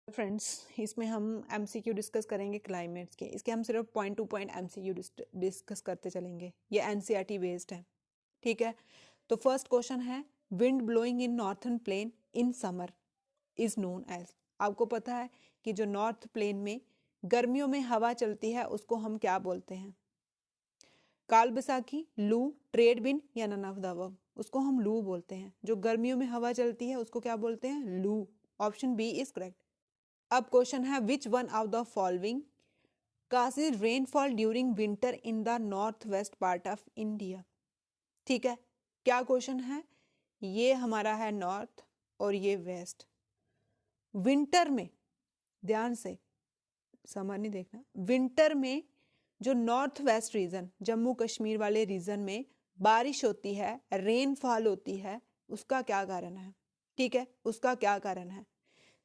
Friends, इसमें हम MCQ discuss करेंगे क्लाइमेट्स के। इसके हम सिर्फ point to point MCQ discuss करते चलेंगे। ये एनसीईआरटी बेस्ड है, ठीक है। तो फर्स्ट क्वेश्चन है, wind blowing in northern plain in summer is known as. आपको पता है कि जो नॉर्थ प्लेन में गर्मियों में हवा चलती है उसको हम क्या बोलते हैं? काल बैसाखी, लू, ट्रेड विंड या नन ऑफ द अबव। उसको हम लू बोलते हैं। जो गर्मियों में हवा चलती है उसको क्या बोलते हैं? लू। Option B is correct. अब क्वेश्चन है, which one of the following causes rainfall during winter in the north west part of India. ठीक है, क्या क्वेश्चन है? ये हमारा है नॉर्थ और ये वेस्ट। विंटर में, ध्यान से, समर नहीं देखना, विंटर में जो north west region, Jammu Kashmir वाले रीजन में बारिश होती है, रेनफॉल होती है, उसका क्या कारण है? ठीक है, उसका क्या कारण है?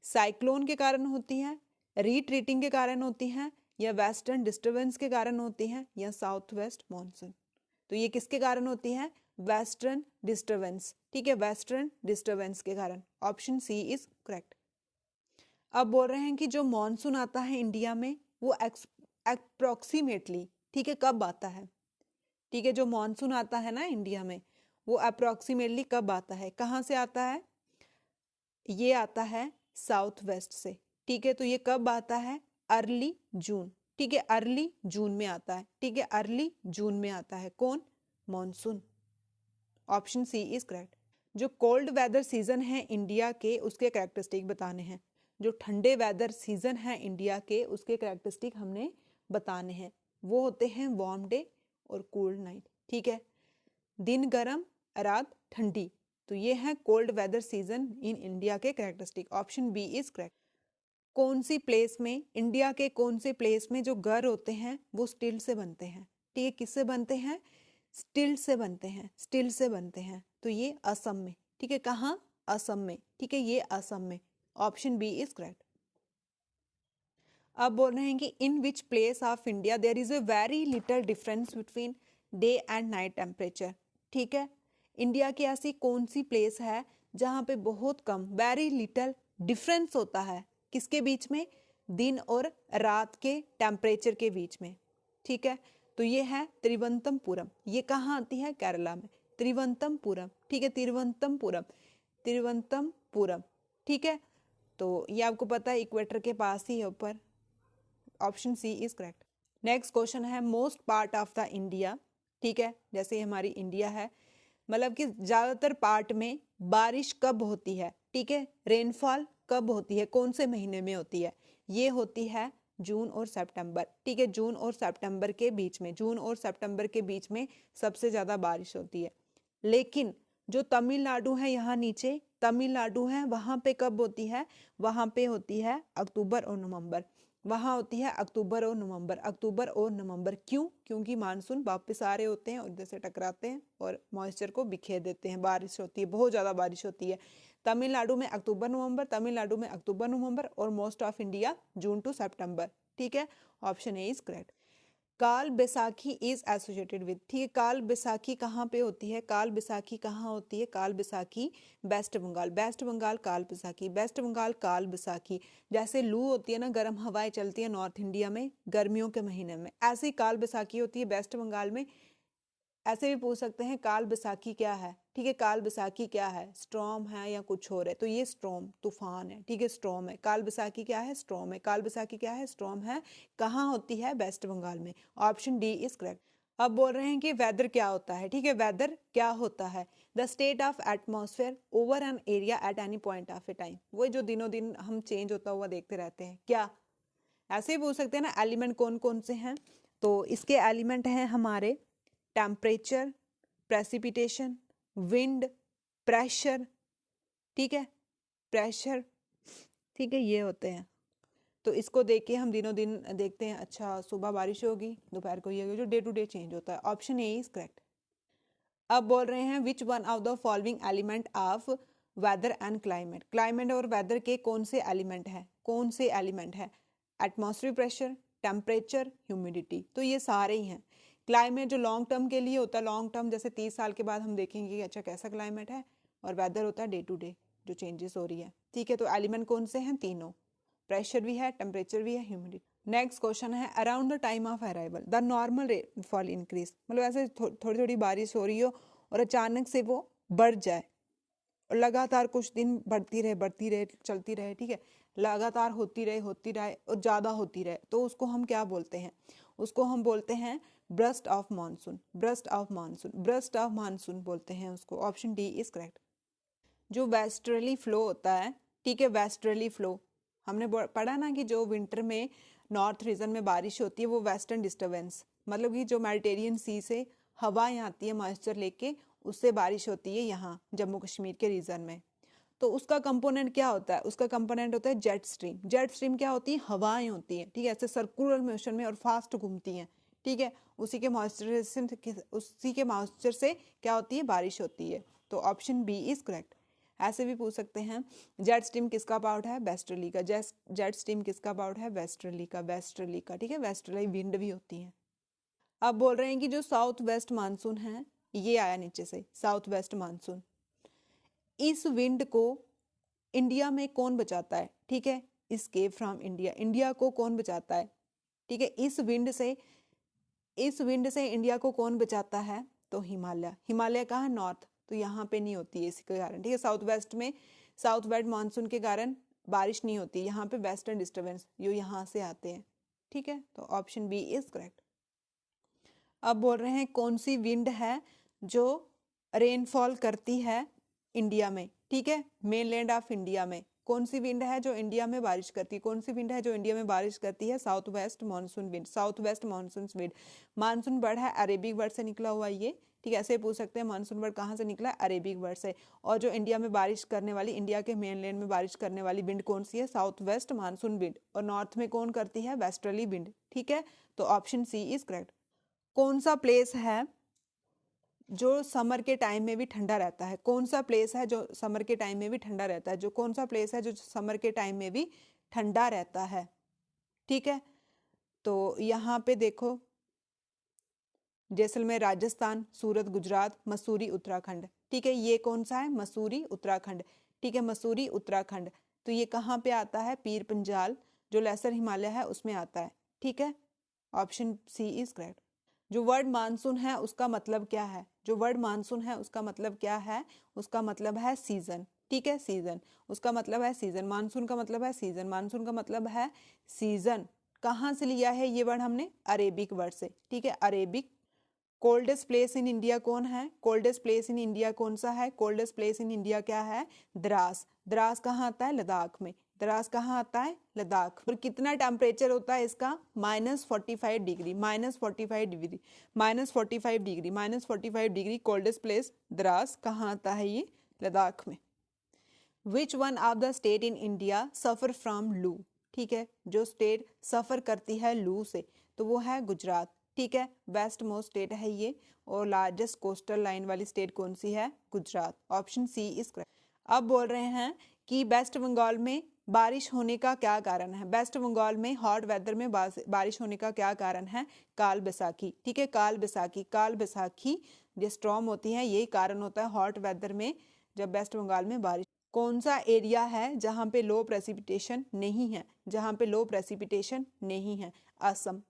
साइक्लोन के कारण होती है, रीट्रीटिंग के कारण होती है, या वेस्टर्न डिस्टर्बेंस के कारण होती है, या साउथ वेस्ट मॉनसून। तो ये किसके कारण होती है? Western disturbance. ठीक है, वेस्टर्न डिस्टर्बेंस के कारण। Option C is correct. अब बोल रहे हैं कि जो मॉनसून आता है इंडिया में वो अप्रोक्सीमेटली, ठीक है, कब आता है? ठीक है, जो मॉनसून आता है ना इंडिया में वो अप्रोक्सीमेटली कब आता है, कहाँ से आता है? ये आता है साउथ वेस्ट से। ठीक है, तो ये कब आता है? अर्ली जून। ठीक है, अर्ली जून में आता है। ठीक है, अर्ली जून में आता है कौन? Monsoon. Option C is correct. जो कोल्ड वेदर सीजन है इंडिया के उसके कैरेक्टरिस्टिक बताने हैं। जो ठंडे वेदर सीजन है इंडिया के उसके कैरेक्टरिस्टिक हमने बताने हैं। वो होते हैं वार्म डे और कूल नाइट। ठीक है, दिन गर्म, रात ठंडी। तो ये है cold weather season in India के characteristic. Option B is correct. कौन सी प्लेस में, इंडिया के कौन से प्लेस में जो घर होते हैं वो स्टील से बनते हैं? ठीक है, किससे बनते हैं? स्टील से बनते हैं, स्टील से बनते हैं। तो ये असम में। ठीक है, कहाँ? असम में। ठीक है, ये असम में। Option B is correct. अब बोल रहे हैं कि in which place of India there is a very little difference between day and night temperature. ठीक है, इंडिया की ऐसी कौन सी प्लेस है जहाँ पे बहुत कम, वेरी लिटिल डिफरेंस होता है, किसके बीच में? दिन और रात के टेम्परेचर के बीच में। ठीक है, तो ये है तिरुवनंतपुरम। ये कहाँ आती है? केरला में। तिरुवनंतपुरम। ठीक है, तिरुवनंतपुरम, तिरुवनंतपुरम। ठीक है, तो ये आपको पता है इक्वेटर के पास ही है ऊपर। Option C is correct. Next question है, most part of the India. ठीक है, जैसे हमारी इंडिया है, मतलब कि ज्यादातर पार्ट में बारिश कब होती है? ठीक है, रेनफॉल कब होती है, कौन से महीने में होती है? ये होती है जून और सितंबर। ठीक है, जून और सितंबर के बीच में, जून और सितंबर के बीच में सबसे ज्यादा बारिश होती है। लेकिन जो तमिलनाडु है, यहाँ नीचे तमिलनाडु है, वहां पे कब होती है? वहां पे होती है अक्टूबर और नवंबर। वहां होती है अक्टूबर और नवंबर। अक्टूबर और नवंबर क्यों? क्योंकि मानसून वापस आ रहे होते हैं और इधर से टकराते हैं और मॉइस्चर को बिखेर देते हैं। बारिश होती है, बहुत ज्यादा बारिश होती है। तमिलनाडु में अक्टूबर नवंबर, तमिलनाडु में अक्टूबर नवंबर, और most of India June to September. ठीक है, ऑप्शन ए इज करेक्ट। काल बैसाखी इज एसोसिएटेड विद। ठीक है, काल बैसाखी कहाँ पे होती है? काल बैसाखी कहाँ होती है? काल बैसाखी वेस्ट बंगाल। वेस्ट बंगाल काल बैसाखी, वेस्ट बंगाल काल बैसाखी। जैसे लू होती है ना, गर्म हवाएं चलती है नॉर्थ इंडिया में गर्मियों के महीने में, ऐसे ही काल बैसाखी होती है वेस्ट बंगाल में। ऐसे भी पूछ सकते हैं काल बैसाखी क्या है? ठीक है, काल बैसाखी क्या है? स्ट्रॉम है या कुछ और है? तो ये स्ट्रॉम, तूफान है। ठीक है, स्ट्रॉम है। काल बैसाखी क्या है? स्ट्रॉम है। काल बैसाखी क्या है? स्ट्रॉम है। कहाँ होती है? वेस्ट बंगाल में। Option D is correct. अब बोल रहे हैं कि वेदर क्या होता है? ठीक है, वेदर क्या होता है? The state of atmosphere over an area at any point of A time. वो जो दिनों दिन हम चेंज होता हुआ देखते रहते हैं, क्या? ऐसे ही पूछ सकते हैं ना, एलिमेंट कौन कौन से हैं? तो इसके एलिमेंट हैं हमारे टेम्परेचर, प्रेसिपिटेशन, विंड, प्रेशर। ठीक है, प्रेशर। ठीक है, ये होते हैं। तो इसको देख के हम दिनों दिन देखते हैं, अच्छा सुबह बारिश होगी, दोपहर को ये होगी, जो डे टू डे चेंज होता है। Option A is correct. अब बोल रहे हैं which one of the following element of weather and climate. Climate और वेदर के कौन से एलिमेंट है? कौन से एलिमेंट है? Atmospheric pressure, temperature, humidity. तो ये सारे ही हैं। क्लाइमेट जो लॉन्ग टर्म के लिए होता है, लॉन्ग टर्म जैसे 30 साल के बाद हम देखेंगे कि अच्छा कैसा क्लाइमेट है। और वेदर होता है डे टू डे जो चेंजेस हो रही है। ठीक है, तो एलिमेंट कौन से हैं? तीनों। प्रेशर भी है, टेम्परेचर भी है, ह्यूमिडिटी। नेक्स्ट क्वेश्चन है around the time of arrival the normal rainfall increase, मतलब ऐसे थोड़ी थोड़ी बारिश हो रही हो और अचानक से वो बढ़ जाए और लगातार कुछ दिन बढ़ती रहे चलती रहे, ठीक है, लगातार होती रहे और ज़्यादा होती रहे, तो उसको हम क्या बोलते हैं? उसको हम बोलते हैं burst of monsoon, burst of monsoon, burst of monsoon बोलते हैं उसको। Option D is correct. जो वेस्टर्ली फ्लो होता है, ठीक है, वेस्टर्ली फ्लो हमने पढ़ा ना कि जो विंटर में नॉर्थ रीजन में बारिश होती है वो वेस्टर्न डिस्टर्बेंस, मतलब कि जो मेडिटेरियन सी से हवाएं आती है मॉइस्चर लेके, उससे बारिश होती है यहाँ जम्मू कश्मीर के रीजन में। तो उसका कंपोनेंट क्या होता है? उसका कंपोनेंट होता है जेट स्ट्रीम। जेट स्ट्रीम क्या होती है? हवाएं होती हैं, ठीक है, ऐसे सर्कुलर मोशन में और फास्ट घूमती हैं, ठीक है, उसी के मॉइस्चर से क्या होती है? बारिश होती है। तो ऑप्शन बी इज करेक्ट। ऐसे भी पूछ सकते हैं जेट स्ट्रीम किसका पार्ट है? वेस्टर्ली का। जेट स्ट्रीम किसका पार्ट है? वेस्टर्ली का, वेस्टर्ली का, ठीक है, वेस्टर्ली विंड भी होती है। अब बोल रहे हैं कि जो साउथ वेस्ट मानसून है, ये आया नीचे से, साउथ वेस्ट मानसून, इस विंड को इंडिया में कौन बचाता है? ठीक है, एस्केप फ्रॉम इंडिया, इंडिया को कौन बचाता है? ठीक है, इस विंड से इंडिया को कौन बचाता है? तो हिमालय। हिमालय कहाँ है? नॉर्थ, तो यहाँ पे नहीं होती है इसके कारण, ठीक है, साउथ वेस्ट मानसून के कारण बारिश नहीं होती यहाँ पे, वेस्टर्न डिस्टर्बेंस जो यहाँ से आते हैं, ठीक है, तो ऑप्शन बी इज करेक्ट। अब बोल रहे हैं कौन सी विंड है जो रेनफॉल करती है इंडिया में, ठीक है, मेनलैंड ऑफ इंडिया में कौन सी विंड है जो इंडिया में बारिश करती है? कौन सी विंड है जो इंडिया में बारिश करती है? South west monsoon wind, south west monsoon wind. Monsoon word है अरेबिक वर्ड से निकला हुआ ये, ठीक है, ऐसे पूछ सकते हैं मानसून वर्ड कहाँ से निकला है? अरेबिक वर्ड से। और जो इंडिया में बारिश करने वाली, इंडिया के मेनलैंड में बारिश करने वाली विंड कौन सी है? South west monsoon wind. और नॉर्थ में कौन करती है? वेस्टर्ली विंड, ठीक है, तो ऑप्शन सी इज करेक्ट। कौन सा प्लेस है जो समर के टाइम में भी ठंडा रहता है? कौन सा प्लेस है जो समर के टाइम में भी ठंडा रहता है? जो कौन सा प्लेस है जो समर के टाइम में भी ठंडा रहता है? ठीक है, तो यहाँ पे देखो, जैसलमेर राजस्थान, सूरत गुजरात, मसूरी उत्तराखंड, ठीक है, ये कौन सा है? मसूरी उत्तराखंड, ठीक है, मसूरी उत्तराखंड। तो ये कहाँ पे आता है? पीर पंजाल, जो लेसर हिमालय है उसमें आता है, ठीक है, ऑप्शन सी इज करेक्ट। जो वर्ड मानसून है उसका मतलब क्या है? जो वर्ड मानसून है उसका मतलब क्या है? उसका मतलब है सीजन, ठीक है, सीजन, उसका मतलब है सीजन। मानसून का मतलब है सीजन, मानसून का मतलब है सीजन। कहाँ से लिया है ये वर्ड हमने? अरेबिक वर्ड से, ठीक है, Arabic. Coldest place in India कौन है? कोल्डेस्ट प्लेस इन इंडिया कौन सा है? कोल्डेस्ट प्लेस इन इंडिया क्या है? द्रास। द्रास कहाँ आता है? लद्दाख में। द्रास कहाँ आता है? लद्दाख। और कितना टेम्परेचर होता है इसका? -45 degree, -45 degree, -45 degree, -45 degree. Coldest place Dras कहाँ आता है? ये लद्दाख में। विच one of the state in India suffer from लू? ठीक है, जो स्टेट सफर करती है लू से, तो वो है गुजरात, ठीक है, वेस्ट मोस्ट स्टेट है ये। और लार्जेस्ट कोस्टल लाइन वाली स्टेट कौन सी है? Gujarat, option C is correct. अब बोल रहे हैं कि वेस्ट बंगाल में बारिश होने का क्या कारण है? वेस्ट बंगाल में हॉट वेदर में बारिश होने का क्या कारण है? काल बैसाखी, ठीक है, काल बैसाखी, काल बैसाखी जो स्टॉर्म होती है यही कारण होता है हॉट वेदर में जब वेस्ट बंगाल में बारिश। कौन सा एरिया है जहाँ पे लो प्रेसिपिटेशन नहीं है? जहाँ पे लो प्रेसिपिटेशन नहीं है? असम,